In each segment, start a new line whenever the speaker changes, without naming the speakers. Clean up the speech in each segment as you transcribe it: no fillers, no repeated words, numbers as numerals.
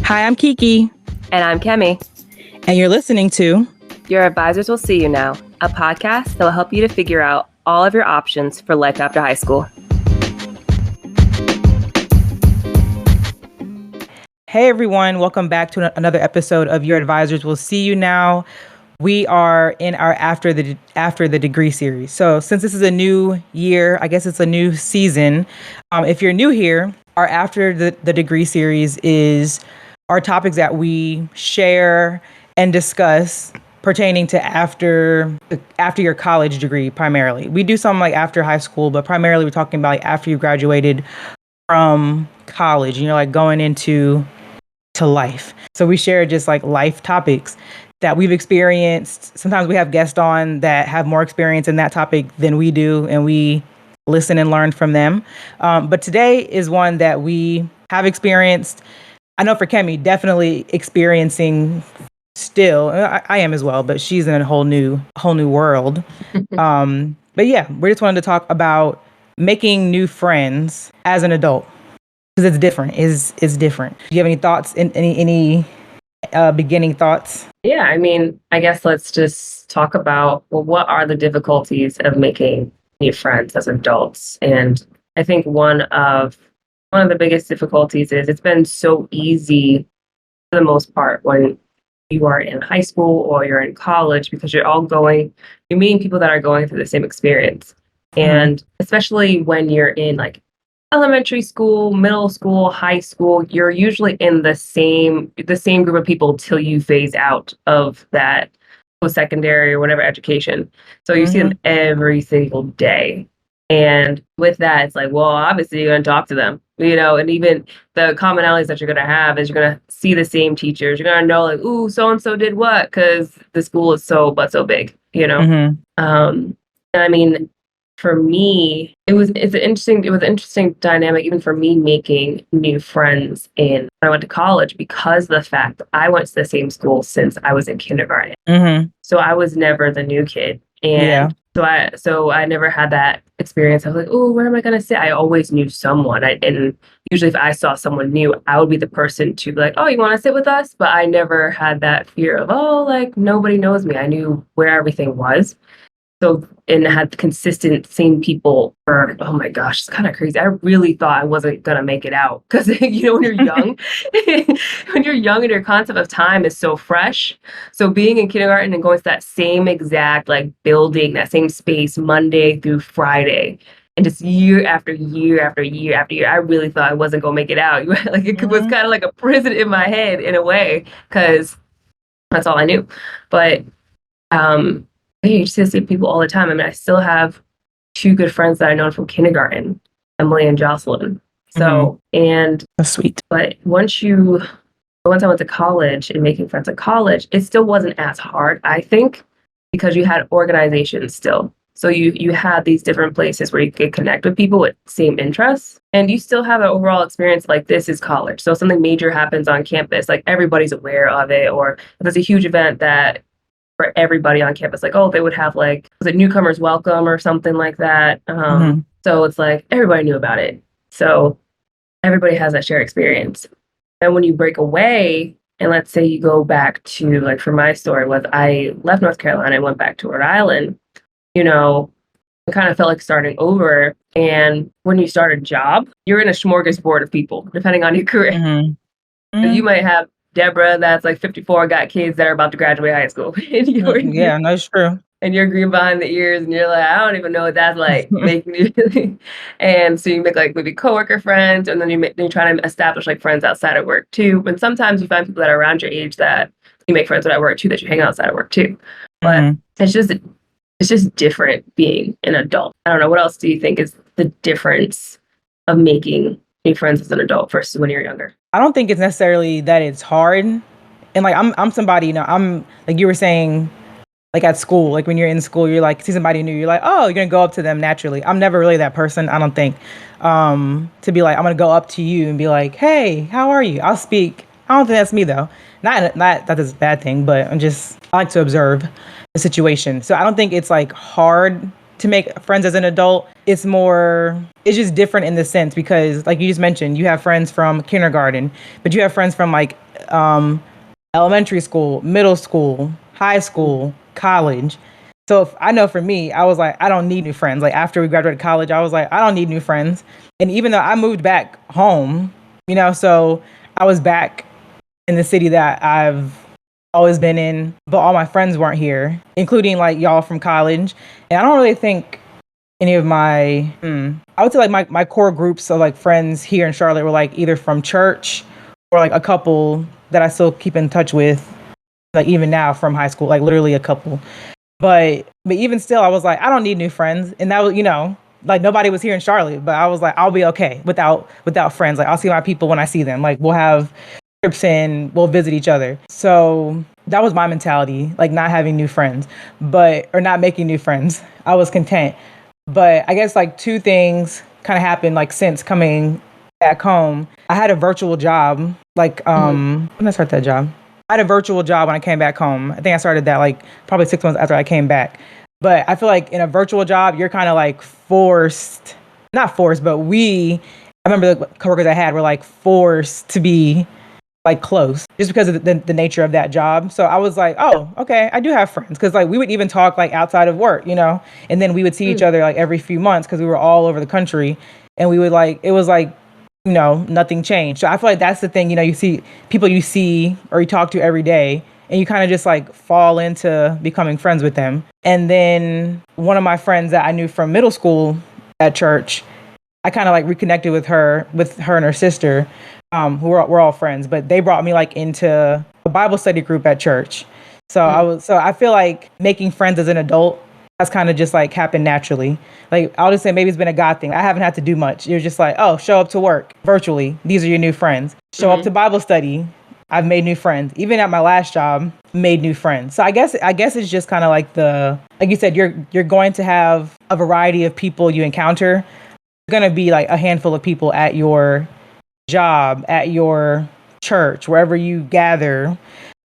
Hi, I'm Kiki.
And I'm Kemi.
And you're listening to
Your Advisors Will See You Now, a podcast that will help you to figure out all of your options for life after high school.
Hey, everyone. Welcome back to another episode of Your Advisors Will See You Now. We are in our After the Degree series. So since this is a new year, I guess it's a new season. If you're new here, our After the Degree series is our topics that we share and discuss pertaining to after your college degree primarily. We do some like after high school, but primarily we're talking about like after you graduated from college, like going into life. So we share just like life topics that we've experienced. Sometimes we have guests on that have more experience in that topic than we do, and we listen and learn from them. But today is one that we have experienced. I know for Kemi, definitely experiencing still. I am as well, but she's in a whole new world. But yeah, we just wanted to talk about making new friends as an adult because it's different. It's different. Do you have any thoughts? Any beginning thoughts?
Yeah, I guess let's just talk about, what are the difficulties of making new friends as adults? And I think one of the biggest difficulties is it's been so easy for the most part when you are in high school or you're in college because you're meeting people that are going through the same experience. And especially when you're in like elementary school, middle school, high school, you're usually in the same group of people till you phase out of that post-secondary or whatever education. So you see them every single day. And with that, it's like, well, obviously you're going to talk to them, and even the commonalities that you're going to have is you're going to see the same teachers. You're going to know like, ooh, so-and-so did what? Because the school is so big, And for me, it was an interesting dynamic, even for me making new friends when I went to college because of the fact that I went to the same school since I was in kindergarten. So I was never the new kid. And so I never had that experience. I was like, oh, where am I going to sit? I always knew someone. And usually if I saw someone new, I would be the person to be like, oh, you want to sit with us? But I never had that fear of, oh, like nobody knows me. I knew where everything was. So, and had consistent same people for, oh my gosh, it's kind of crazy. I really thought I wasn't going to make it out because, when you're young, and your concept of time is so fresh. So being in kindergarten and going to that same exact like building, that same space, Monday through Friday, and just year after year after year after year, I really thought I wasn't going to make it out. Like it was kind of like a prison in my head in a way, because that's all I knew. But, you just see people all the time. I still have two good friends that I know from kindergarten, Emily and Jocelyn. So, and
that's sweet.
But once I went to college and making friends at college, it still wasn't as hard, I think, because you had organizations still. So you had these different places where you could connect with people with same interests, and you still have an overall experience like this is college. So if something major happens on campus, like everybody's aware of it, or if there's a huge event that for everybody on campus, like, oh, they would have like, was it newcomers welcome or something like that? So it's like everybody knew about it. So everybody has that shared experience. And when you break away, and let's say you go back to, like, for my story was I left North Carolina and went back to Rhode Island, it kind of felt like starting over. And when you start a job, you're in a smorgasbord of people, depending on your career. So you might have Deborah that's like 54, got kids that are about to graduate high school.
Yeah, that's true.
And you're green behind the ears and you're like, I don't even know what that's like. And so you make like maybe coworker friends, and then you try to establish like friends outside of work too. And sometimes you find people that are around your age that you make friends with at work too, that you hang out outside of work too. But it's just different being an adult. I don't know. What else do you think is the difference of making new friends as an adult versus when you're younger?
I don't think it's necessarily that it's hard. And like I'm somebody, I'm like you were saying, like at school, like when you're in school, you're like see somebody new, you're like, oh, you're gonna go up to them naturally. I'm never really that person, I don't think. To be like, I'm gonna go up to you and be like, hey, how are you? I'll speak. I don't think that's me though. Not that is a bad thing, but I like to observe the situation. So I don't think it's like hard to make friends as an adult. It's just different in the sense because, like you just mentioned, you have friends from kindergarten, but you have friends from like elementary school, middle school, high school, college. So I know for me, I was like, I don't need new friends. Like after we graduated college, I was like, I don't need new friends. And even though I moved back home, so I was back in the city that I've always been in, but all my friends weren't here, including like y'all from college. And I don't really think any of I would say like my core groups of like friends here in Charlotte were like either from church or like a couple that I still keep in touch with, like even now from high school, like literally a couple. But even still, I was like, I don't need new friends, and that was like nobody was here in Charlotte, but I was like, I'll be okay without friends. Like I'll see my people when I see them. Like we'll have trips and we'll visit each other. So that was my mentality, like not having new friends, or not making new friends. I was content. But I guess like two things kind of happened like since coming back home. I had a virtual job. Like when did I start that job? I had a virtual job when I came back home. I think I started that like probably 6 months after I came back. But I feel like in a virtual job, you're kind of like forced, not forced, but I remember the coworkers I had were like forced to be like close just because of the nature of that job. So I was like, oh, okay, I do have friends. Cause like we would even talk like outside of work, and then we would see each other like every few months because we were all over the country, and we would like, it was like, nothing changed. So I feel like that's the thing, you see people you see or you talk to every day, and you kind of just like fall into becoming friends with them. And then one of my friends that I knew from middle school at church, I kind of like reconnected with her and her sister, who we're all friends, but they brought me like into a Bible study group at church. So I feel like making friends as an adult has kind of just like happened naturally. Like I'll just say maybe it's been a God thing. I haven't had to do much. You're just like, oh, show up to work virtually. These are your new friends. Show up to Bible study. I've made new friends. Even at my last job, made new friends. So I guess it's just kind of like like you said, you're going to have a variety of people you encounter. Going to be like a handful of people at your job, at your church, wherever you gather,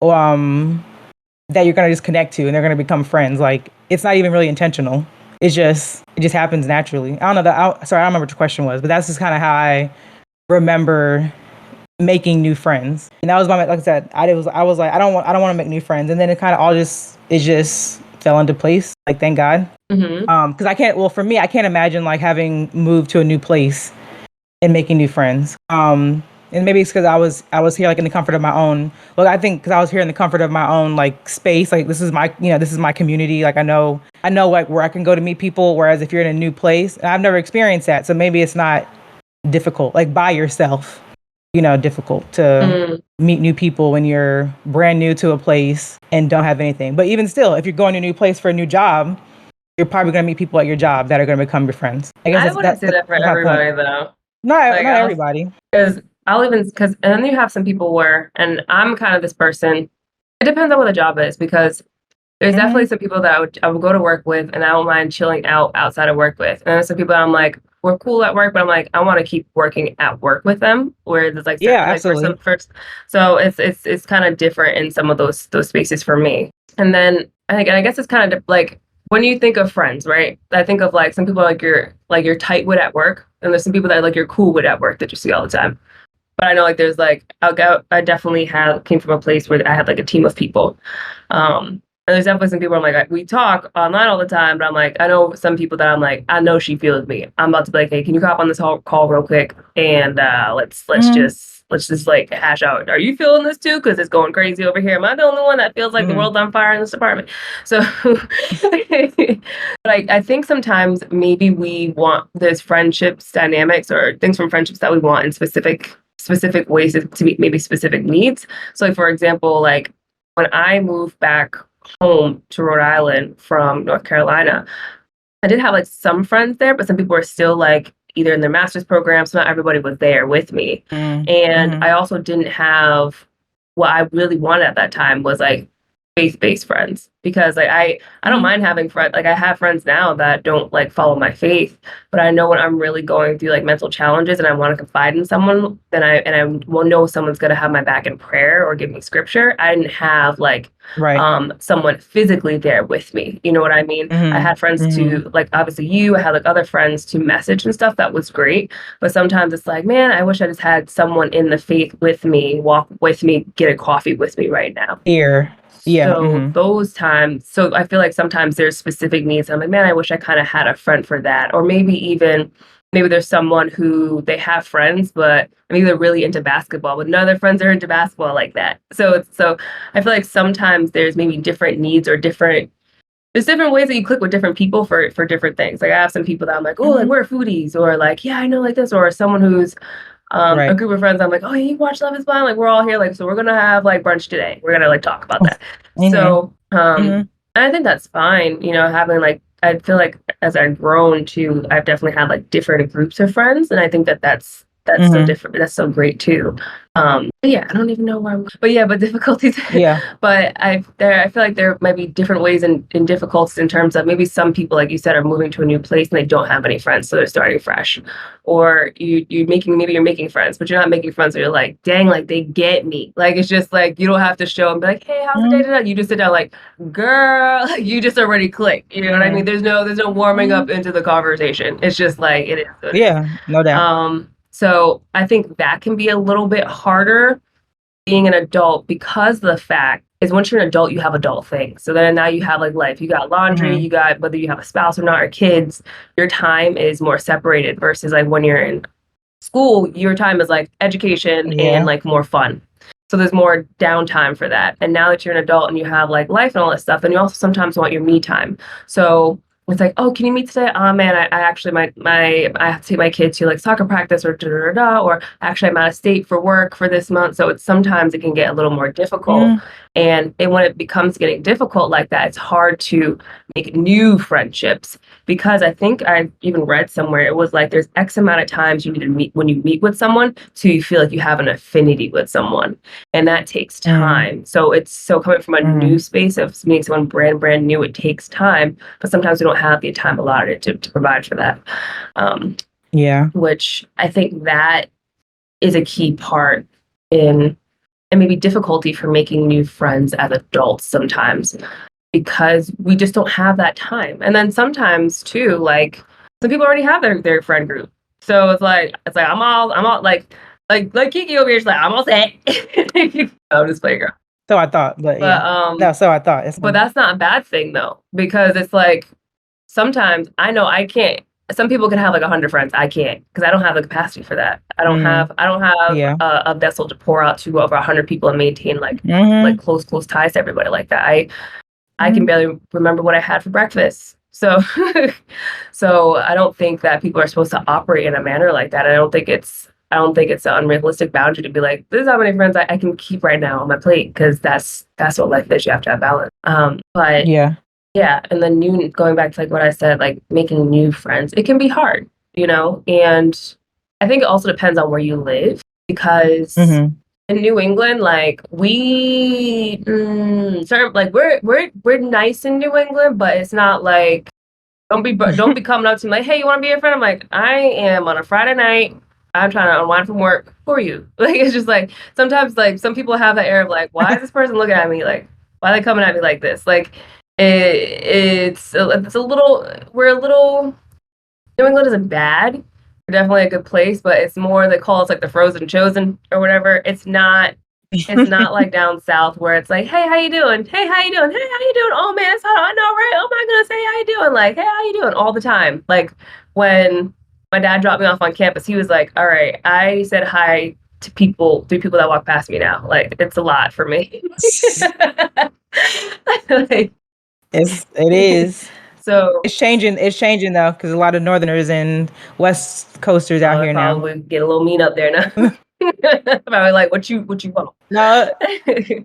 that you're going to just connect to, and they're going to become friends. Like it's not even really intentional. It just happens naturally. I don't know sorry, I don't remember what your question was, but that's just kind of how I remember making new friends. And that was like I said, I was like, I don't want to make new friends. And then it kind of all just fell into place. Like, thank God. Cause for me, I can't imagine like having moved to a new place and making new friends. And maybe it's because I was here like in the comfort of my own. Well, I think because I was here in the comfort of my own like space. Like this is my community. Like I know like where I can go to meet people. Whereas if you're in a new place, and I've never experienced that, so maybe it's not difficult. Like by yourself, difficult to meet new people when you're brand new to a place and don't have anything. But even still, if you're going to a new place for a new job, you're probably going to meet people at your job that are going to become your friends. I guess
I wouldn't say that for everybody though.
Not everybody.
Because and then you have some people where, and I'm kind of this person. It depends on what the job is, because there's definitely some people that I would go to work with, and I don't mind chilling outside of work with. And there's some people I'm like, we're cool at work, but I'm like, I want to keep working at work with them. Where there's like,
absolutely.
Like first, so it's kind of different in some of those spaces for me. And then I guess it's kind of like when you think of friends, right? I think of like some people like you're tight with at work, and there's some people that like you're cool with at work that you see all the time. But I know like there's like I definitely came from a place where I had like a team of people. And there's definitely some people I'm like, we talk online all the time, but I'm like, I know some people that I'm like, I know she feels me. I'm about to be like, hey, can you hop on this call real quick? And let's just like hash out. Are you feeling this too? Because it's going crazy over here. Am I the only one that feels like the world's on fire in this apartment? So, but I think sometimes maybe we want there's friendships dynamics or things from friendships that we want in specific ways to meet maybe specific needs. So, like, for example, like when I moved back home to Rhode Island from North Carolina, I did have like some friends there, but some people were still like either in their master's program, so not everybody was there with me. And I also didn't have what I really wanted at that time was like faith-based friends, because like I don't mind having friends. Like I have friends now that don't like follow my faith, but I know when I'm really going through like mental challenges and I want to confide in someone, then I will know someone's gonna have my back in prayer or give me scripture. I didn't have like
Right.
someone physically there with me. You know what I mean? I
Mm-hmm.
had friends
Mm-hmm.
to like obviously you, I had like other friends to message and stuff. That was great. But sometimes it's like, man, I wish I just had someone in the faith with me, walk with me, get a coffee with me right now.
Here. Yeah.
So
Mm-hmm.
those times, so I feel like sometimes there's specific needs. I'm like, man, I wish I kind of had a friend for that. Or maybe there's someone who they have friends, but maybe they're really into basketball, but none of their friends are into basketball like that. So I feel like sometimes there's maybe different needs or there's different ways that you click with different people for different things. Like I have some people that I'm like, oh, like
Mm-hmm.
we're foodies, or like, yeah, I know like this, or someone who's a
Right.
group of friends. I'm like, oh, you watch Love Is Blind? Like we're all here, like so we're gonna have like brunch today. We're gonna like talk about that.
Mm-hmm.
So
Mm-hmm.
and I think that's fine. You know, having like I feel like as I've grown too, I've definitely had like different groups of friends, and I think that's so
Mm-hmm.
different. That's so great too. But yeah, I don't even know where but yeah, but difficulties.
Yeah.
But I feel like there might be different ways in difficulties in terms of maybe some people, like you said, are moving to a new place and they don't have any friends, so they're starting fresh. Or maybe you're making friends, but you're not making friends. Where you're like, dang, like they get me. Like it's just like you don't have to show and be like, hey, how's the day
Mm-hmm.
today? You just sit down like, girl, you just already click. You know what I mean? There's no warming
Mm-hmm.
up into the conversation. It's just like it is what it is.
Yeah. No doubt.
So I think that can be a little bit harder being an adult, because the fact is once you're an adult, you have adult things. So then now you have like life. You got laundry,
Mm-hmm.
you got whether you have a spouse or not, or kids, your time is more separated versus like when you're in school, your time is like education and
Yeah.
like more fun. So there's more downtime for that. And now that you're an adult and you have like life and all this stuff, and you also sometimes want your me time. So it's like, oh, can you meet today? Oh man, I actually my I have to take my kid to like soccer practice or da da da, or actually I'm out of state for work for this month. So it's sometimes it can get a little more difficult.
Mm-hmm.
And when it becomes getting difficult like that, it's hard to make new friendships, because I think I even read somewhere it was like there's X amount of times you need to meet when you meet with someone so you feel like you have an affinity with someone. And that takes time. So it's so coming from a new
Mm-hmm.
space of meeting someone brand new, it takes time, but sometimes we don't have the time allotted to provide for that. Um,
Yeah.
which I think that is a key part in and maybe difficulty for making new friends as adults sometimes, because we just don't have that time. And then sometimes too, like some people already have their friend group. So it's like I'm all like Kiki over here is like, I'm all set. I'm just playing girl.
So I thought, but
But
yeah. No, so I thought. It's
but that's not a bad thing though, because it's like sometimes I know I can't. Some people can have like 100 friends. I can't, because I don't have the capacity for that.
mm,
I don't have
yeah.
a vessel to pour out to over 100 people and maintain like
Mm-hmm.
close ties to everybody like that. I can
Mm-hmm.
barely remember what I had for breakfast. So so I don't think that people are supposed to operate in a manner like that. I don't think it's an unrealistic boundary to be like, this is how many friends I can keep right now on my plate, because that's what life is. You have to have balance. But
Yeah.
yeah, and then going back to like what I said, like making new friends, it can be hard, you know? And I think it also depends on where you live, because
Mm-hmm.
in New England, like certain like we're nice in New England, but it's not like don't be coming up to me like, hey, you want to be a friend? I'm like, I am on a Friday night. I'm trying to unwind from work for you. Like it's just like sometimes like some people have that air of like, why is this person looking at me like, why are they coming at me like this? Like it's a little we're a little New England isn't bad. We're definitely a good place, but it's more they call us like the frozen chosen or whatever. It's not like down south where it's like, hey, how you doing? Hey, how you doing? Hey, how you doing? Oh man, it's hot. I know, right? Oh my goodness, hey, how you doing? Like, hey, how you doing? All the time. Like when my dad dropped me off on campus, he was like, all right, I said hi to three people that walk past me now. Like it's a lot for me. Like,
It is.
so
It's changing though, because a lot of Northerners and West Coasters out
I
here now.
probably get a little mean up there now. Probably like, what you want?
No,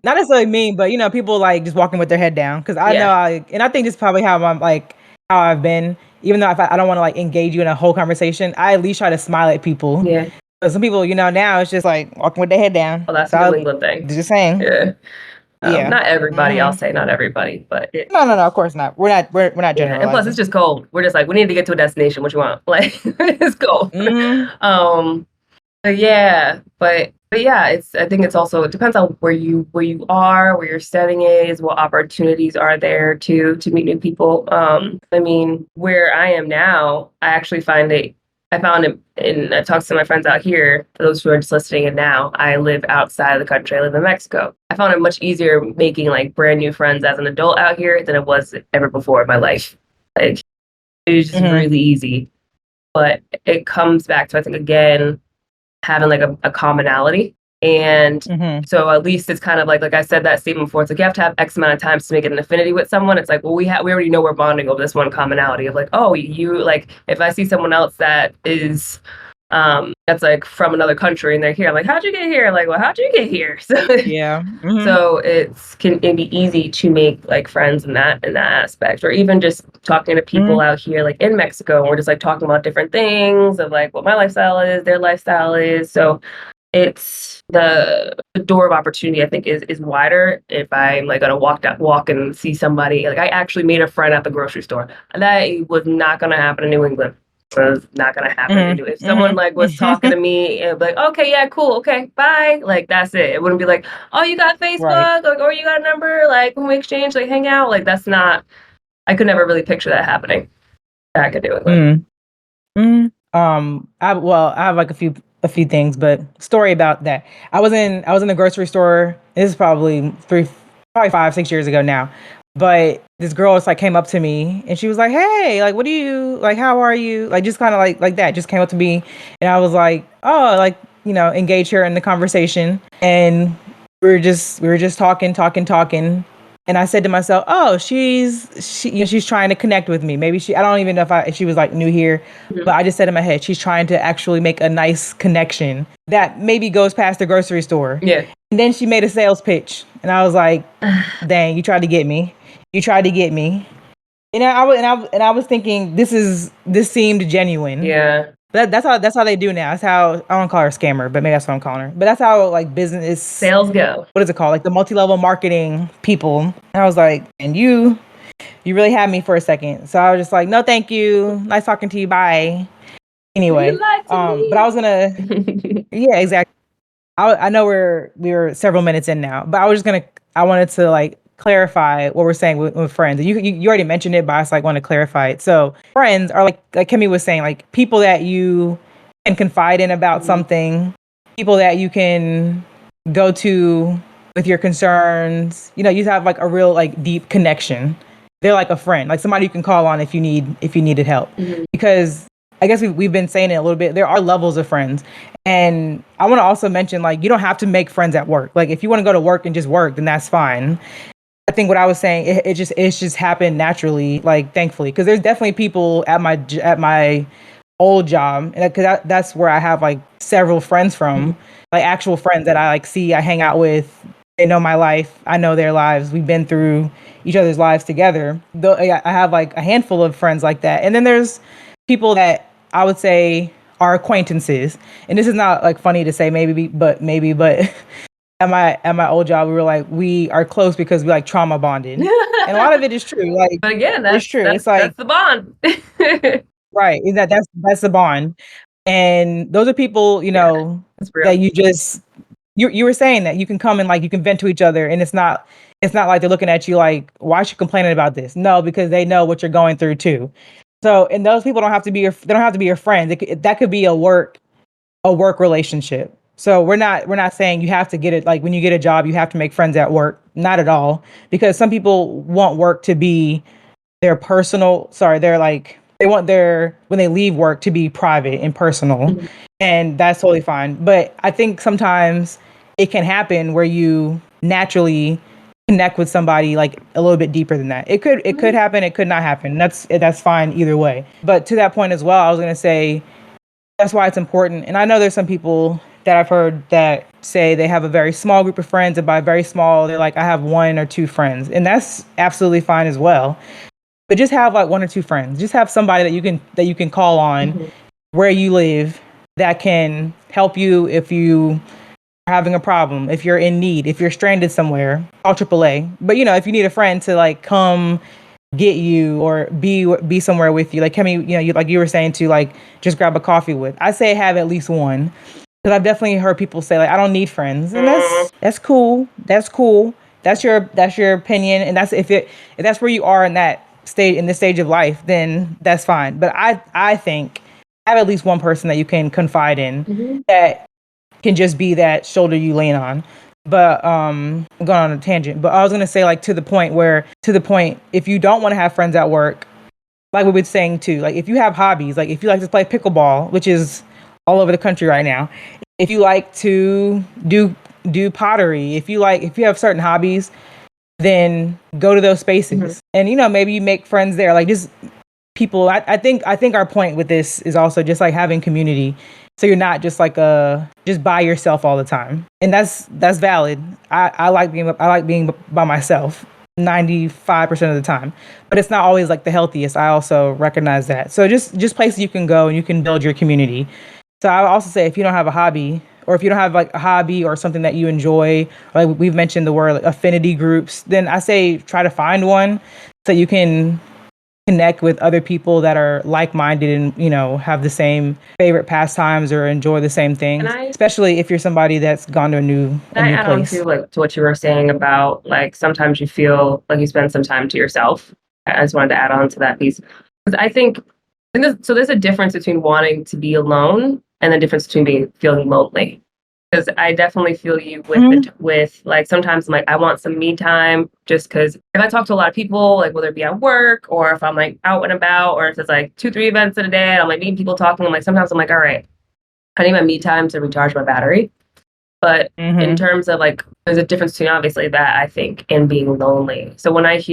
not necessarily mean, but people like just walking with their head down. Because I know
Yeah,
and I think this is probably how I'm like how I've been. Even though if I don't want to like engage you in a whole conversation, I at least try to smile at people.
yeah.
But some people, now it's just like walking with their head down.
Well, that's
So
a New
I
England thing.
just saying.
Yeah.
Yeah.
Not everybody, I'll
Mm-hmm.
say not everybody, but
No. Of course not. We're not
yeah. And plus, it's
generalizing.
just cold. We're just like, we need to get to a destination. What you want? Like, it's cold.
Mm-hmm.
Um, but yeah, I think it's also, it depends on where you are, where your setting is, what opportunities are there to meet new people. I mean, where I am now, I found it, and I talked to my friends out here, for those who are just listening in now, I live outside of the country. I live in Mexico. I found it much easier making like brand new friends as an adult out here than it was ever before in my life. Like, it was just
Mm-hmm.
really easy. But it comes back to, I think, again, having like a commonality. And
Mm-hmm.
so at least it's kind of like I said that statement before, it's like you have to have X amount of times to make an affinity with someone. It's like, well, we already know we're bonding over this one commonality of like, oh, you like, if I see someone else that is that's like from another country and they're here, I'm like, how'd you get here? Like, well, how'd you get here? So
Yeah. Mm-hmm.
so it be easy to make like friends in that aspect, or even just talking to people
Mm-hmm.
out here like in Mexico, and we're just like talking about different things of like what my lifestyle is, their lifestyle is. So it's the door of opportunity, I think, is wider if I'm like gonna walk and see somebody. Like, I actually made a friend at the grocery store. That was not gonna happen in New England. It was not gonna happen. If someone like was talking
Mm-hmm.
to me and be like, okay, yeah, cool, okay, bye. Like, that's it. It wouldn't be like, oh, you got
Right.
Facebook, like, or you got a number, like, when we exchange, like, hang out. Like, that's not. I could never really picture that happening back in New England.
I have like a few things, but story about that. I was in the grocery store. This is probably 5, 6 years ago now. But this girl just like came up to me and she was like, "Hey, like, what do you like? How are you?" Like, just kind of like that. Just came up to me, and I was like, "Oh, like, engage her in the conversation." And we were just talking. And I said to myself, "Oh, she's trying to connect with me. Maybe I don't even know if she was like new here,
Mhm.
but I just said in my head, she's trying to actually make a nice connection that maybe goes past the grocery store."
Yeah.
And then she made a sales pitch, and I was like, "Dang, you tried to get me. You tried to get me." And I was thinking this seemed genuine.
Yeah.
But that's how they do now. That's how I don't call her a scammer, but maybe that's what I'm calling her. But that's how like business,
Sales go.
what is it called? Like the multi-level marketing people. And I was like, and you really had me for a second. So I was just like, no, thank you. Nice talking to you. Bye.
You
Anyway,
lied to
but I was gonna,
me.
yeah, exactly. I know we were several minutes in now, but I wanted to like clarify what we're saying with friends. You already mentioned it, but I just like want to clarify it. So friends are like Kimmy was saying, like people that you can confide in about
Mhm.
something, people that you can go to with your concerns. You have like a real like deep connection. They're like a friend, like somebody you can call on if you needed help.
Mhm.
Because I guess we've been saying it a little bit. There are levels of friends. And I want to also mention, like, you don't have to make friends at work. Like, if you want to go to work and just work, then that's fine. I think what I was saying, it's just happened naturally, like, thankfully, because there's definitely people at my old job, and because that's where I have like several friends from, like actual friends that I like see, I hang out with. They know my life, I know their lives. We've been through each other's lives together. Though I have like a handful of friends like that, and then there's people that I would say are acquaintances. And this is not like funny to say, maybe, but at my old job, we are close because we like trauma bonded, and a lot of it is true. Like,
But again,
it's
that's
true.
that's
It's like,
that's the bond.
right, is that's the bond, and those are people
Yeah, that's
that
real.
you were saying that you can come and like you can vent to each other, and it's not like they're looking at you like, why is she complaining about this? No, because they know what you're going through too. So, and those people don't have to be your friends. That could be a work relationship. So we're not saying you have to get it, like when you get a job you have to make friends at work. Not at all, because some people want work to be their personal. Sorry, they're like they want their when they leave work to be private and personal,
Mhm.
and that's totally fine. But I think sometimes it can happen where you naturally connect with somebody like a little bit deeper than that. It could happen, it could not happen. That's fine either way. But to that point as well, I was gonna say that's why it's important. And I know there's some people that I've heard that say they have a very small group of friends, and by very small, they're like, I have one or two friends, and that's absolutely fine as well. But just have like one or two friends. Just have somebody that you can call on
Mhm.
where you live that can help you if you having a problem, if you're in need, if you're stranded somewhere, call AAA. But if you need a friend to like come get you or be somewhere with you, like come you like you were saying to like just grab a coffee with. I say have at least one because I've definitely heard people say like I don't need friends, and that's cool. That's cool. That's your opinion, and that's if that's where you are in this stage of life, then that's fine. But I think have at least one person that you can confide in that can just be that shoulder you lean on. But I'm going on a tangent. But I was gonna say like to the point, if you don't want to have friends at work, like we were saying too, like if you have hobbies, like if you like to play pickleball, which is all over the country right now, if you like to do pottery, if you have certain hobbies, then go to those spaces. And maybe you make friends there. Like just people I think our point with this is also just like having community, so you're not just like just by yourself all the time, and that's valid. I like being by myself 95% of the time, but it's not always like the healthiest. I also recognize that. So just places you can go and you can build your community. So I would also say if you don't have a hobby, or if you don't have like a hobby or something that you enjoy, like we've mentioned the word like affinity groups, then I say try to find one so you can connect with other people that are like-minded and have the same favorite pastimes or enjoy the same
And
things,
I
especially if you're somebody that's gone to a new
can I add on
place.
to like to what you were saying about like sometimes you feel like you spend some time to yourself. I just wanted to add on to that piece because I think so. There's a difference between wanting to be alone and the difference between feeling lonely. Because I definitely feel you with it. With like sometimes I'm like I want some me time just because if I talk to a lot of people, like whether it be at work or if I'm like out and about or if there's like 2-3 events in a day and I'm like meeting people talking, I'm like sometimes I'm like all right, I need my me time to recharge my battery. But in terms of like, there's a difference between obviously that I think and being lonely. So when I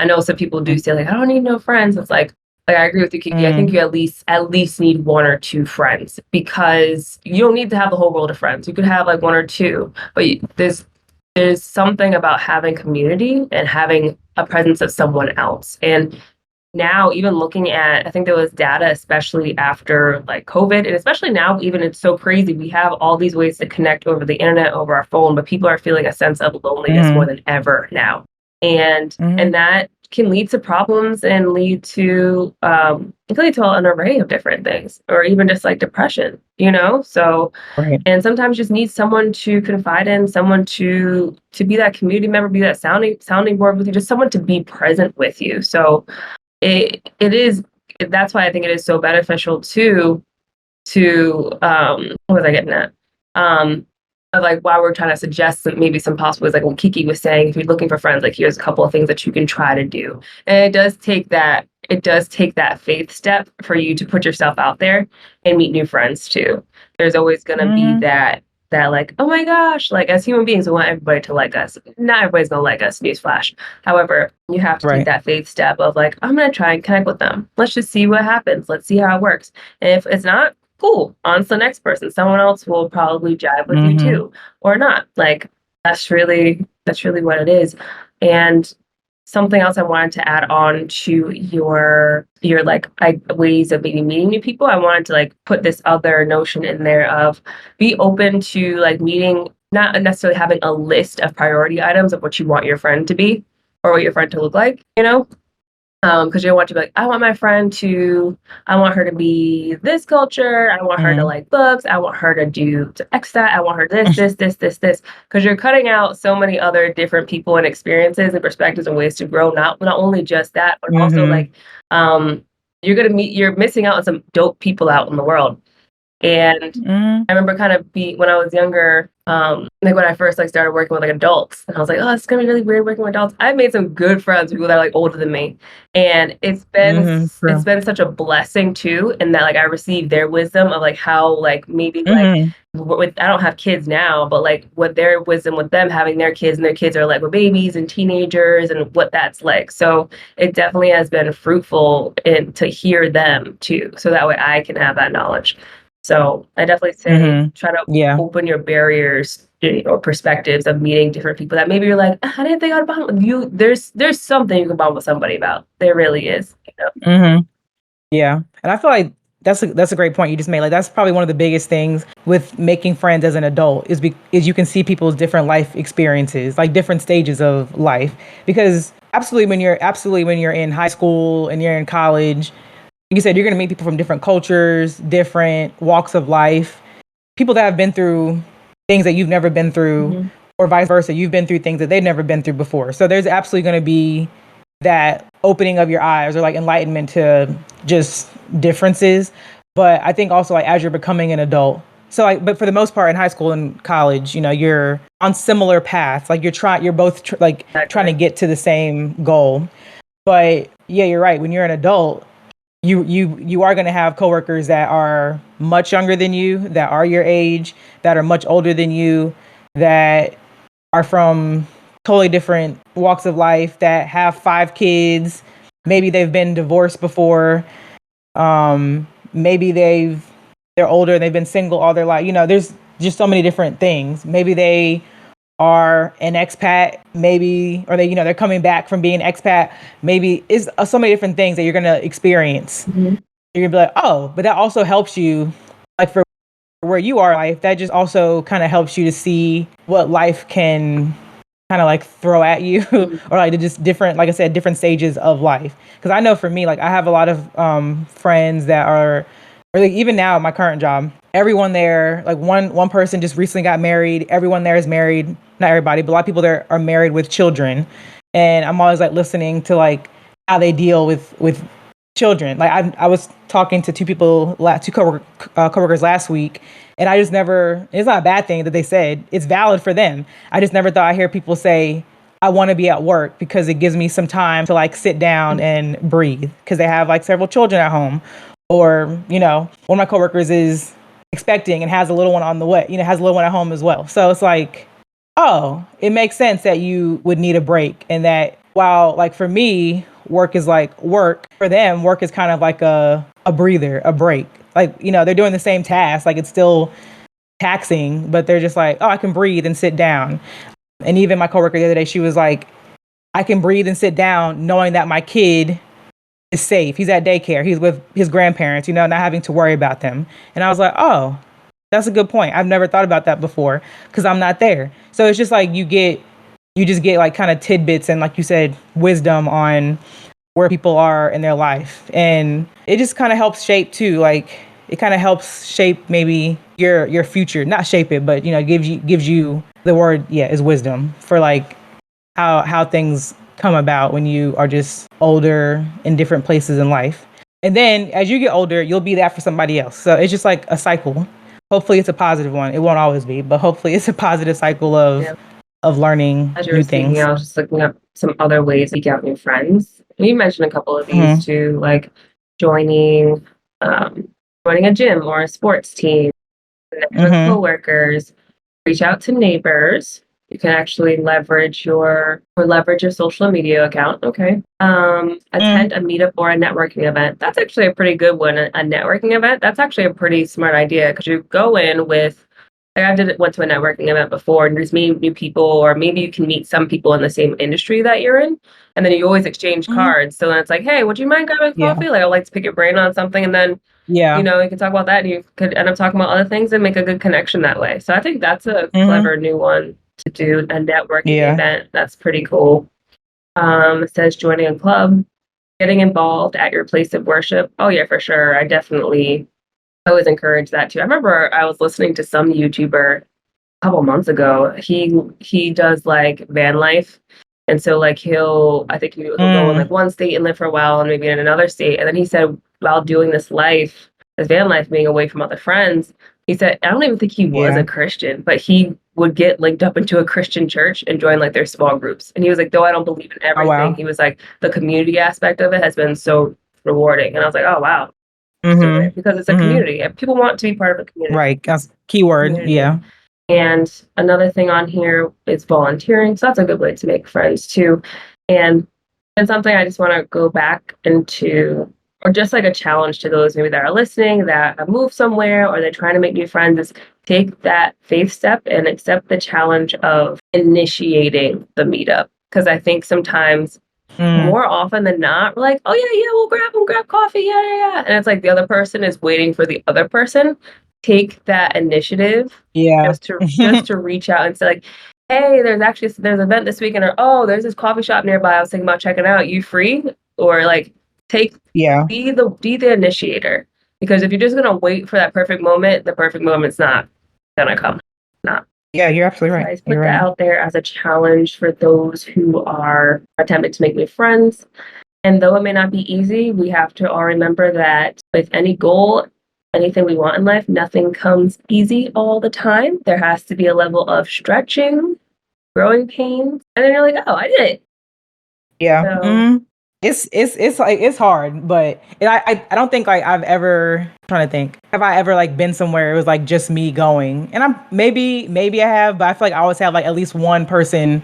know some people do say like, I don't need no friends. It's like I agree with you, Kiki. I think you at least need one or two friends because you don't need to have the whole world of friends. You could have like one or two, but there's something about having community and having a presence of someone else. And now even looking at I think there was data especially after like COVID and especially now even it's so crazy we have all these ways to connect over the internet over our phone but people are feeling a sense of loneliness more than ever now and that can lead to problems and lead to it can lead to an array of different things or even just like depression so
Right.
and sometimes you just need someone to confide in someone to be that community member be that sounding board with you just someone to be present with you so it is that's why I think it is so beneficial to what was I getting at? Of like why we're trying to suggest maybe some possibilities like what Kiki was saying, if you're looking for friends, like here's a couple of things that you can try to do. And it does take that faith step for you to put yourself out there and meet new friends too. There's always gonna be that like, oh my gosh, like as human beings, we want everybody to like us. Not everybody's gonna like us, newsflash. However, you have to take
Right.
that faith step of like, I'm gonna try and connect with them. Let's just see what happens. Let's see how it works. And if it's not, cool, on to the next person. Someone else will probably jive with you too, or not. Like that's really what it is. And something else I wanted to add on to your like ways of maybe meeting new people. I wanted to like put this other notion in there of be open to like meeting, not necessarily having a list of priority items of what you want your friend to be or what your friend to look like. Because you don't want to be like, I want her to be this culture. I want her to like books. I want her to X that. I want her this. Because you're cutting out so many other different people and experiences and perspectives and ways to grow. Not only just that, but also like, you're missing out on some dope people out in the world. And I remember kind of when I was younger, like when I first like started working with like adults, and I was like, oh, it's gonna be really weird working with adults. I've made some good friends, people that are like older than me, and it's been such a blessing too, in that like I received their wisdom of like how like maybe like with I don't have kids now, but like what their wisdom with them having their kids and their kids are like with babies and teenagers and what that's like. So it definitely has been fruitful to hear them too, so that way I can have that knowledge. So I definitely say try to
Yeah.
open your barriers or perspectives of meeting different people that maybe you're like, I didn't think I'd bond with you. There's something you can bond with somebody about. There really is.
Yeah. And I feel like that's a great point you just made. Like that's probably one of the biggest things with making friends as an adult is you can see people's different life experiences, like different stages of life. Because absolutely when you're in high school and you're in college, like you said, you're going to meet people from different cultures, different walks of life, people that have been through things that you've never been through,
Mm-hmm.
or vice versa. You've been through things that they've never been through before. So there's absolutely going to be that opening of your eyes or like enlightenment to just differences. But I think also like as you're becoming an adult, so like, but for the most part in high school and college, you're on similar paths. Like you're both trying to
Exactly.
get to the same goal. But yeah, you're right. When you're an adult, you are going to have coworkers that are much younger than you, that are your age, that are much older than you, that are from totally different walks of life, that have 5 kids. Maybe they've been divorced before. Maybe they're older and they've been single all their life. There's just so many different things. Maybe they are an expat, maybe, or they're coming back from being an expat. Maybe it's so many different things that you're gonna experience.
Mm-hmm.
You're gonna be like, oh, but that also helps you, like for where you are in life. That just also kind of helps you to see what life can kind of like throw at you, or like just different, like I said, different stages of life. Because I know for me, like I have a lot of friends that are, or like even now at my current job, everyone there, like one person just recently got married. Everyone there is married. Not everybody, but a lot of people there are married with children. And I'm always like listening to like how they deal with children. Like I was talking to two coworkers last week, and I just never. It's not a bad thing that they said. It's valid for them. I just never thought I hear people say, "I want to be at work because it gives me some time to like sit down and breathe," because they have like several children at home, or one of my coworkers is expecting and has a little one on the way. Has a little one at home as well. So it's like, oh, it makes sense that you would need a break, and that while like for me, work is like work, for them, work is kind of like a breather, a break. Like, they're doing the same task, like it's still taxing, but they're just like, oh, I can breathe and sit down. And even my coworker the other day, she was like, I can breathe and sit down knowing that my kid is safe. He's at daycare. He's with his grandparents, not having to worry about them. And I was like, oh, that's a good point. I've never thought about that before because I'm not there. So it's just like you just get like kind of tidbits and, like you said, wisdom on where people are in their life. And it just kind of helps shape too. Like it kind of helps shape maybe your future, not shape it, but gives you the word, yeah, is wisdom for like how things come about when you are just older in different places in life. And then as you get older, you'll be that for somebody else. So it's just like a cycle. Hopefully it's a positive one. It won't always be, but hopefully it's a positive cycle
Yeah.
of learning
As you were
new
speaking,
things.
I was just looking up some other ways to get new friends. And you mentioned a couple of these
Hmm.
too, like joining um, joining a gym or a sports team, connect with
Hmm.
coworkers, reach out to neighbors. You can actually leverage your social media account. Okay.
Mm.
Attend a meetup or a networking event. That's actually a pretty good one. A networking event. That's actually a pretty smart idea because you go in with like went to a networking event before and just meet new people, or maybe you can meet some people in the same industry that you're in. And then you always exchange
Hmm.
cards. So then it's like, hey, would you mind grabbing
Yeah.
coffee? Like I'd like to pick your brain on something. And then
Yeah.
you can talk about that and you could end up talking about other things and make a good connection that way. So I think that's a
Hmm.
clever new one to do, a networking
Yeah.
event. That's pretty cool. It says joining a club, getting involved at your place of worship. Oh yeah, for sure. I always encourage that too. I remember I was listening to some YouTuber a couple months ago. He does like van life. And so like I think he'll go in
Mm.
like one state and live for a while and maybe in another state. And then he said while doing this van life, being away from other friends, he said, I don't even think he was a
Yeah.
Christian, but he would get linked up into a Christian church and join like their small groups. And he was like, though I don't believe in
Oh
everything,
wow.
he was like, the community aspect of it has been so rewarding. And I was like, oh wow, do
Hmm.
it because it's a
Hmm.
community and people want to be part of a community.
Right. That's keyword.
Community.
Yeah.
And another thing on here is volunteering. So that's a good way to make friends too. And and something I just want to go back into, or just like a challenge to those maybe that are listening that have moved somewhere or they're trying to make new friends, is take that faith step and accept the challenge of initiating the meetup. Because I think sometimes more often than not, we're like, oh yeah, we'll grab coffee, yeah. And it's like the other person is waiting for the other person take that initiative
Yeah.
just to reach out and say like, hey, there's an event this weekend, or oh, there's this coffee shop nearby. I was thinking about checking out. You free? Or like take
Yeah.
be the initiator. Because if you're just gonna wait for that perfect moment, the perfect moment's not gonna come. Not.
Yeah, you're absolutely
So
right.
I just
You're
put that
right.
out there as a challenge for those who are attempting to make new friends. And though it may not be easy, we have to all remember that with any goal, anything we want in life, nothing comes easy all the time. There has to be a level of stretching, growing pains, and then you're like, oh, I did it.
Yeah.
So,
It's like it's hard, but I don't think like I've ever I'm trying to think. Have I ever like been somewhere it was like just me going? And I'm maybe I have, but I feel like I always have like at least one person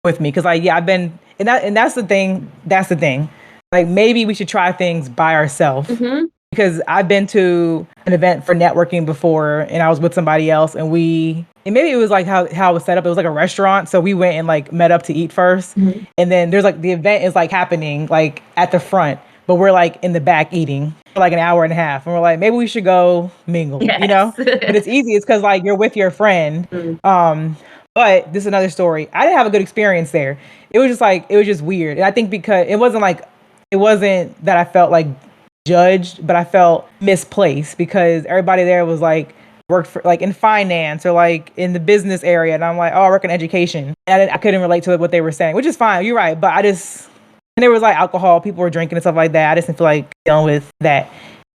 with me because like yeah, I've been and that's the thing. That's the thing. Like maybe we should try things by ourselves
mhm.
because I've been to an event for networking before and I was with somebody else and maybe it was like how it was set up. It was like a restaurant. So we went and like met up to eat first.
Mhm.
And then there's like the event is like happening like at the front, but we're like in the back eating for like an hour and a half. And we're like, maybe we should go mingle, you know?
Yes.
But it's easy. It's because like you're with your friend.
Mm.
Um, but this is another story. I didn't have a good experience there. It was just weird. And I think because it wasn't that I felt like judged, but I felt misplaced because everybody there was like worked for like in finance or like in the business area, and I'm like, oh, I work in education, and I couldn't relate to what they were saying, which is fine. You're right, but and there was like alcohol, people were drinking and stuff like that. I just didn't feel like dealing with that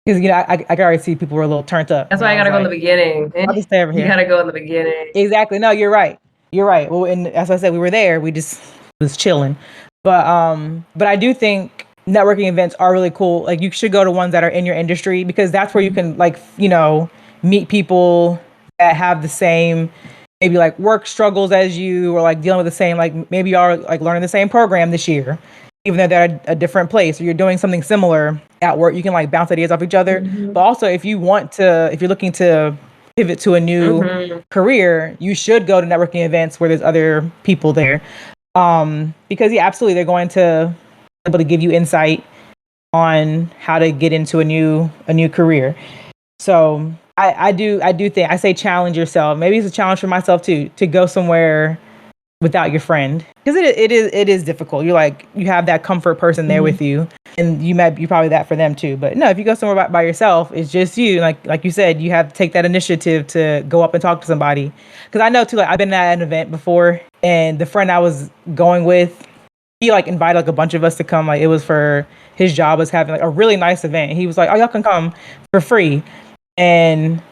because I could already see people were a little turned up,
That's
and
why I
I was
gotta go in the
like,
beginning.
I'll just stay over
You
here.
gotta go in the beginning.
Exactly. No, you're right. You're right. Well, and as I said, we were there. We just was chilling. But I do think networking events are really cool. Like you should go to ones that are in your industry because that's where you can like, meet people that have the same maybe like work struggles as you or like dealing with the same like maybe you are like learning the same program this year even though they're at a different place or you're doing something similar at work, you can like bounce ideas off each other. But also if you're looking to pivot to a new
Mhm.
career, you should go to networking events where there's other people there. Because yeah, absolutely, they're going to be able to give you insight on how to get into a new career. So I do think I say challenge yourself. Maybe it's a challenge for myself too to go somewhere without your friend because it is difficult. You have that comfort person there
Mhm.
with you, and you probably that for them too. But no, if you go somewhere by yourself, it's just you. Like you said, you have to take that initiative to go up and talk to somebody. Because I know too, like I've been at an event before, and the friend I was going with, he like invited like a bunch of us to come. Like it was for his job was having like a really nice event. He was like, "Oh, y'all can come for free," and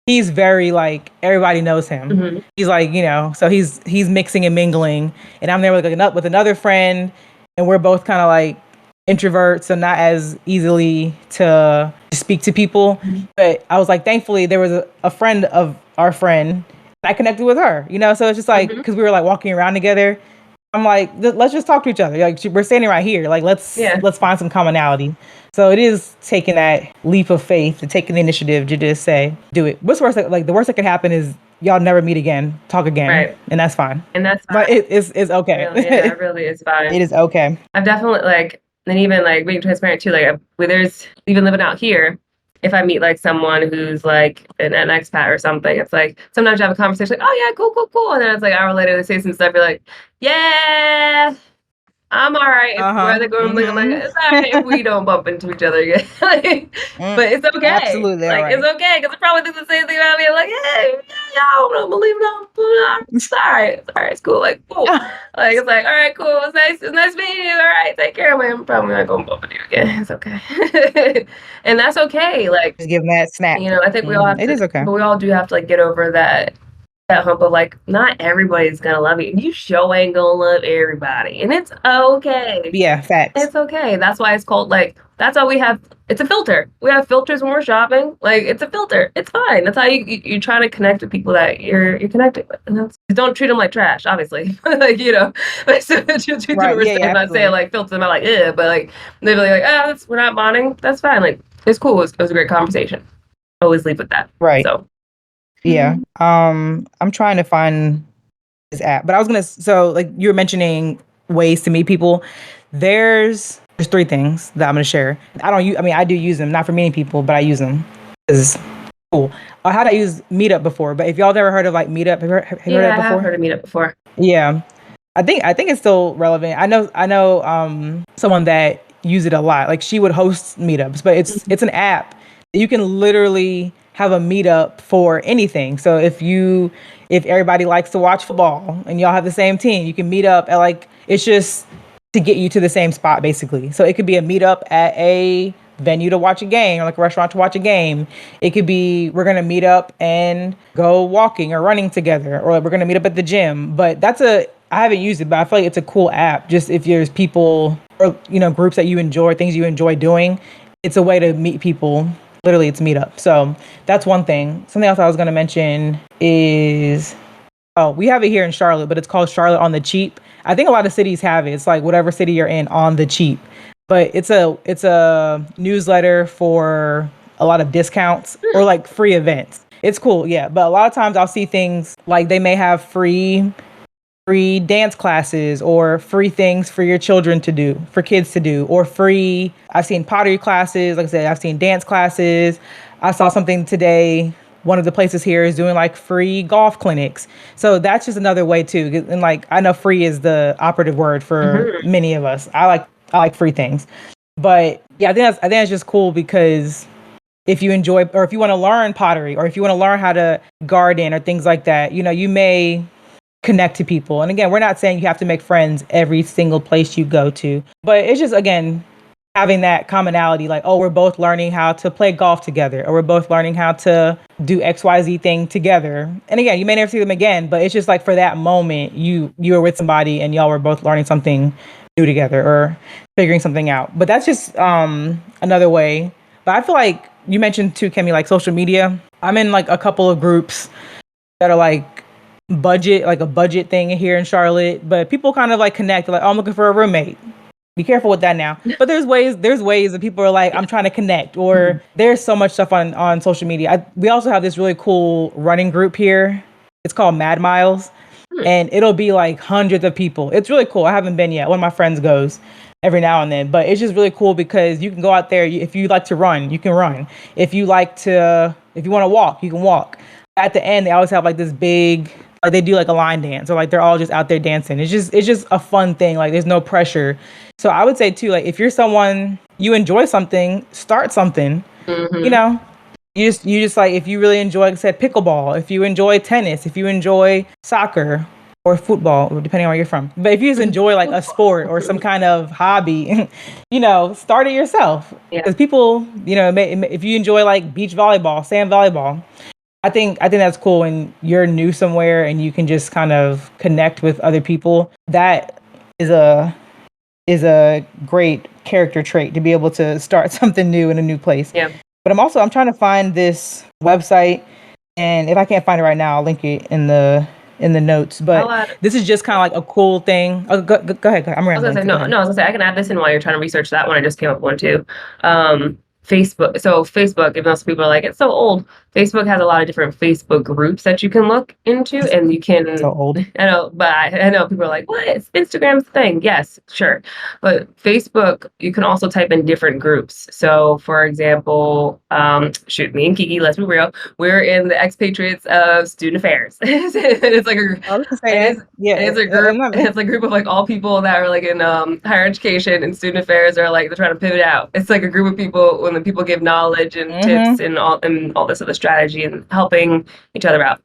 he's very like everybody knows him.
Mhm.
He's like, so he's mixing and mingling, and I'm there with another friend, and we're both kind of like introverts, so not as easily to speak to people.
Mhm.
But I was like, thankfully, there was a friend of our friend. I connected with her, so it's just like
Mhm.
because we were like walking around together. I'm like, let's just talk to each other. Like we're standing right here. Like
Yeah.
let's find some commonality. So it is taking that leap of faith and taking the initiative to just say, do it. What's worse? Like the worst that could happen is y'all never meet again, talk again,
Right.
and that's fine.
And that's
But
fine.
it's okay.
Really, yeah, it really is fine.
It is okay.
I've definitely like, and even like being transparent too, like there's even living out here, if I meet like someone who's like an expat or something, it's like sometimes you have a conversation like, oh yeah, cool. And then it's like an hour later they say some stuff, you're like, yeah, I'm all right. If we're
Uh-huh.
the going, like, I'm like,
Mm-hmm.
it's all right if we don't bump into each other again. Like, but it's okay.
Absolutely all
Like, it's
right.
okay because I probably think the same thing about me. I'm like, hey, yeah, I don't believe it. It's all right. It's all right. It's cool. Like, cool. Like, it's like, all right, cool. It's nice. It's nice meeting you. All right. Take care. I'm probably not going to bump into you again. It's okay. And that's okay. Like,
Just give them that snap.
I think we all have
It
to,
is okay.
but we all do have to like get over that hump of like not everybody's gonna love you. You sure ain't gonna love everybody. And it's okay.
Yeah, facts.
It's okay. That's why it's called like that's why we have it's a filter. We have filters when we're shopping. Like it's a filter. It's fine. That's how you try to connect with people that you're connected with. And don't treat them like trash, obviously. Like, like so treat them with
Right. Yeah,
respect.
yeah,
I'm not saying
absolutely.
like filter them out like but like they'll be like, oh, we're not bonding. That's fine. Like it's cool. It was a great conversation. Always leave with that.
Right.
So
Yeah. I'm trying to find this app, but I was gonna. So, like you were mentioning ways to meet people. There's three things that I'm gonna share. I don't use. I mean, I do use them, not for meeting people, but I use them. Is cool. I had to use Meetup before, but if y'all never heard of like Meetup, have you heard of
Yeah,
it
I have
before?
heard of Meetup before.
Yeah, I think it's still relevant. I know someone that used it a lot. Like she would host meetups, but it's an app. You can literally have a meetup for anything. So if everybody likes to watch football and y'all have the same team, you can meet up at like it's just to get you to the same spot basically. So it could be a meetup at a venue to watch a game or like a restaurant to watch a game. It could be we're gonna meet up and go walking or running together, or like we're gonna meet up at the gym. But I haven't used it, but I feel like it's a cool app. Just if there's people or groups that you enjoy, things you enjoy doing, it's a way to meet people. Literally, it's Meetup. So that's one thing. Something else I was gonna mention is we have it here in Charlotte, but it's called Charlotte on the Cheap. I think a lot of cities have it. It's like whatever city you're in on the cheap. But it's a newsletter for a lot of discounts or like free events. It's cool, yeah. But a lot of times I'll see things like they may have free dance classes or free things for your children to do, for kids to do, or free. I've seen pottery classes. Like I said, I've seen dance classes. I saw something today. One of the places here is doing like free golf clinics. So that's just another way too. And like, I know free is the operative word for
Hmm.
many of us. I like free things. But yeah, I think that's just cool because if you enjoy or if you want to learn pottery or if you want to learn how to garden or things like that, you may connect to people. And again, we're not saying you have to make friends every single place you go to, but it's just again having that commonality like, oh, we're both learning how to play golf together or we're both learning how to do XYZ thing together. And again, you may never see them again, but it's just like for that moment you were with somebody and y'all were both learning something new together or figuring something out. But that's just another way. But I feel like you mentioned too, Kemi, like social media. I'm in like a couple of groups that are like a budget thing here in Charlotte, but people kind of like connect like, oh, I'm looking for a roommate. Be careful with that now. But there's ways that people are like, I'm trying to connect, or there's so much stuff on social media. We also have this really cool running group here. It's called Mad Miles,
Hmm.
and it'll be like hundreds of people. It's really cool. I haven't been yet. One of my friends goes every now and then, but it's just really cool because you can go out there. If you like to run, you can run. If you want to walk, you can walk. At the end, they always have like this big, like they do like a line dance, or like they're all just out there dancing. It's just a fun thing. Like there's no pressure. So I would say too, like if you're someone you enjoy something, start something. You
Hmm.
know, you just like if you really enjoy, like I said, pickleball, if you enjoy tennis, if you enjoy soccer or football, depending on where you're from. But if you just enjoy like a sport or some kind of hobby, start it yourself.
Yeah.
Because people, if you enjoy like beach volleyball, sand volleyball, I think that's cool when you're new somewhere and you can just kind of connect with other people. That is a great character trait to be able to start something new in a new place.
Yeah.
But I'm trying to find this website, and if I can't find it right now, I'll link it in the notes.
I'll
But
add.
this is just kind of like a cool thing. Oh, go ahead. Go ahead. I'm
I was gonna
rambling
say
too. Go
no,
ahead.
no. I was gonna say I can add this in while you're trying to research that one. I just came up with one too. Facebook. So Facebook, even though some people are like it's so old, Facebook has a lot of different Facebook groups that you can look into, and you
So
can.
old.
I know, but I know people are like, "What? It's Instagram's thing." Yes, sure, but Facebook, you can also type in different groups. So, for example, shoot, me and Kiki, let's be real, we're in the expatriates of student affairs. It's like a
Oh, we can say
it
that.
is
Yeah,
it's a group.
I'm not.
It's a group of like all people that are like in higher education and student affairs are like they're trying to pivot out. It's like a group of people when the people give knowledge and tips
Mm-hmm.
and all this other strategy and helping each other out.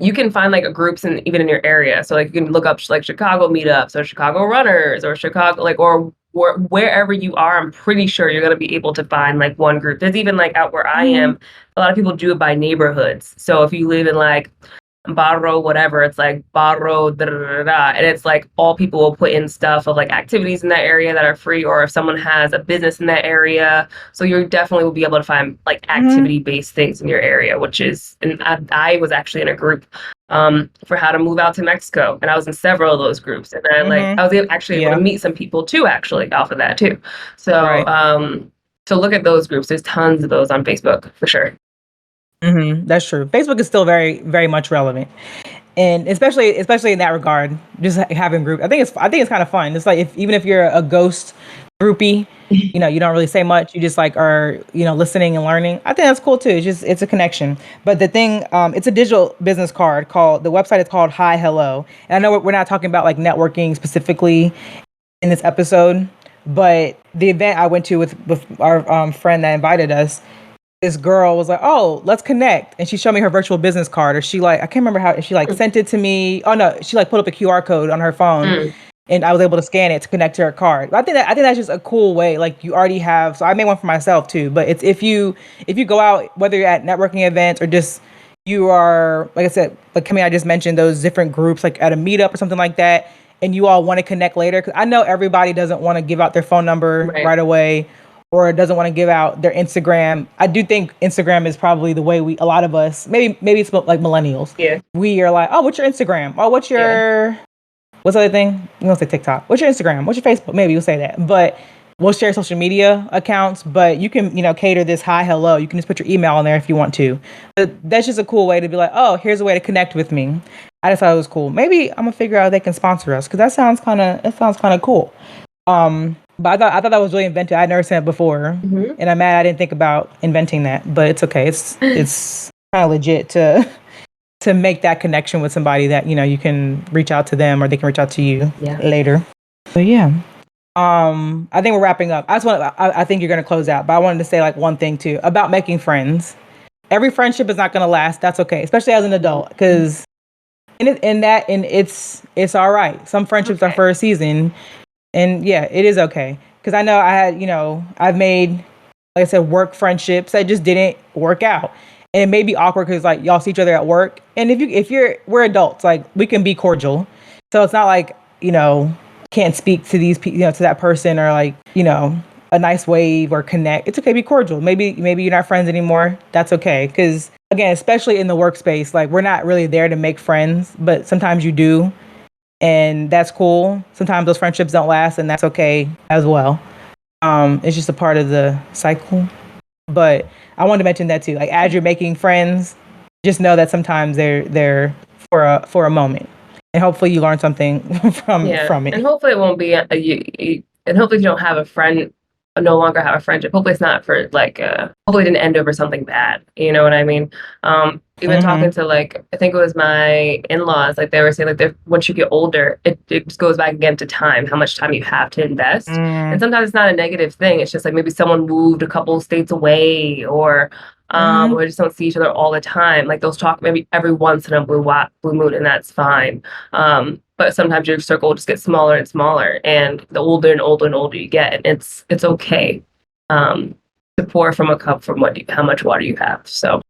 You can find like groups in even in your area. So like you can look up like Chicago meetups or Chicago runners or Chicago like or wherever you are. I'm pretty sure you're gonna be able to find like one group. There's even like out where I
Mm-hmm.
am, a lot of people do it by neighborhoods. So if you live in like Barro, whatever. It's like Barro, da da da da. And it's like all people will put in stuff of like activities in that area that are free, or if someone has a business in that area. So you definitely will be able to find like
Mm-hmm.
activity based things in your area, which is, and I was actually in a group for how to move out to Mexico. And I was in several of those groups. And I
Mm-hmm.
was actually able to
Yeah.
meet some people too, actually, off of that too. So,
Right.
so look at those groups. There's tons of those on Facebook for sure.
That's true. Facebook is still very, very much relevant. And especially in that regard, just having group. I think it's kind of fun. It's like even if you're a ghost groupie, you know, you don't really say much. You just like are, you know, listening and learning. I think that's cool too. It's a connection. But the thing, it's a digital business card called, the website is called Hi Hello. And I know we're not talking about like networking specifically in this episode, but the event I went to with our friend that invited us, this girl was like, "Oh, let's connect," and she showed me her virtual business card, or she like, I can't remember how, she like sent it to me. Oh no, she like put up a QR code on her phone, and I was able to scan it to connect to her card. I think that's just a cool way. Like you already have. So I made one for myself too. But it's if you go out, whether you're at networking events or just you are, like I said, like Kimmy, I just mentioned those different groups, like at a meetup or something like that, and you all want to connect later. Because I know everybody doesn't want to give out their phone number right away, or doesn't want to give out their Instagram. I do think Instagram is probably the way a lot of us, maybe it's like millennials. Yeah. We are like, oh, what's your Instagram? Oh, what's your, what's the other thing? You don't say TikTok. What's your Instagram? What's your Facebook? Maybe you'll say that. But we'll share social media accounts, but you can, you know, cater this hi, hello. You can just put your email on there if you want to. But that's just a cool way to be like, oh, here's a way to connect with me. I just thought it was cool. Maybe I'm gonna figure out if they can sponsor us, because that sounds kind of cool. But I thought that was really inventive. I'd never seen it before, and I'm mad I didn't think about inventing that. But it's okay. It's kind of legit to make that connection with somebody that, you know, you can reach out to them or they can reach out to you later. But yeah, I think we're wrapping up. I think you're gonna close out, but I wanted to say like one thing too about making friends. Every friendship is not gonna last. That's okay, especially as an adult, because it's all right. Some friendships are for a season. And yeah, it is okay. Because I know I've made, like I said, work friendships that just didn't work out. And it may be awkward because like y'all see each other at work. And we're adults, like we can be cordial. So it's not like, you know, can't speak to these people, you know, to that person, or like, you know, a nice wave or connect. It's okay, be cordial. Maybe you're not friends anymore. That's okay. Because again, especially in the workspace, like we're not really there to make friends, but sometimes you do. And that's cool. Sometimes those friendships don't last, and that's okay as well. It's just a part of the cycle. But I wanted to mention that too. Like as you're making friends, just know that sometimes they're for a moment, and hopefully you learn something from it.
And hopefully it won't be and hopefully if you don't have a friend, no longer have a friendship. Hopefully it's not for like hopefully it didn't end over something bad. You know what I mean? Even talking to like, I think it was my in-laws, like they were saying like once you get older, it just goes back again to time, how much time you have to invest. And sometimes it's not a negative thing. It's just like maybe someone moved a couple states away, or we just don't see each other all the time. Like they'll talk maybe every once in a blue moon, and that's fine. But sometimes your circle just gets smaller and smaller, and the older and older and older you get, and it's okay to pour from a cup from how much water you have. So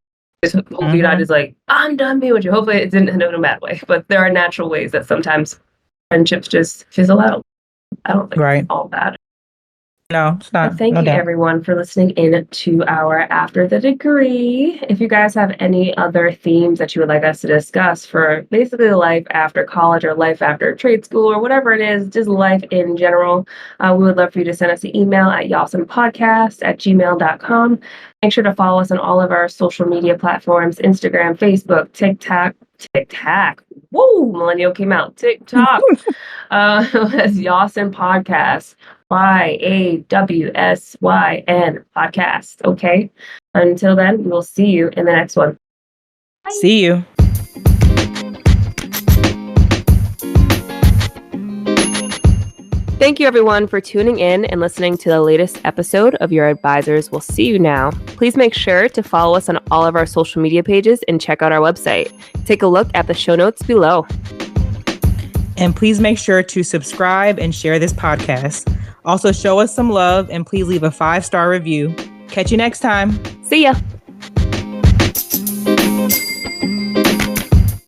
hopefully you're not just like, I'm done being with you. Hopefully it didn't end up in a bad way. But there are natural ways that sometimes friendships just fizzle out. I don't think it's all bad.
No, it's not.
Thank you, everyone, for listening in to our After the Degree. If you guys have any other themes that you would like us to discuss for basically life after college or life after trade school or whatever it is, just life in general, we would love for you to send us an email at yawsomepodcast@gmail.com. Make sure to follow us on all of our social media platforms, Instagram, Facebook, TikTok. Woo! Millennial came out. TikTok. As Yawson Podcast. YAWSYN podcast. Okay. Until then, we will see you in the next one.
Bye. See you.
Thank you, everyone, for tuning in and listening to the latest episode of Your Advisors Will See You Now. Please make sure to follow us on all of our social media pages and check out our website. Take a look at the show notes below.
And please make sure to subscribe and share this podcast. Also, show us some love and please leave a 5-star review. Catch you next time.
See ya.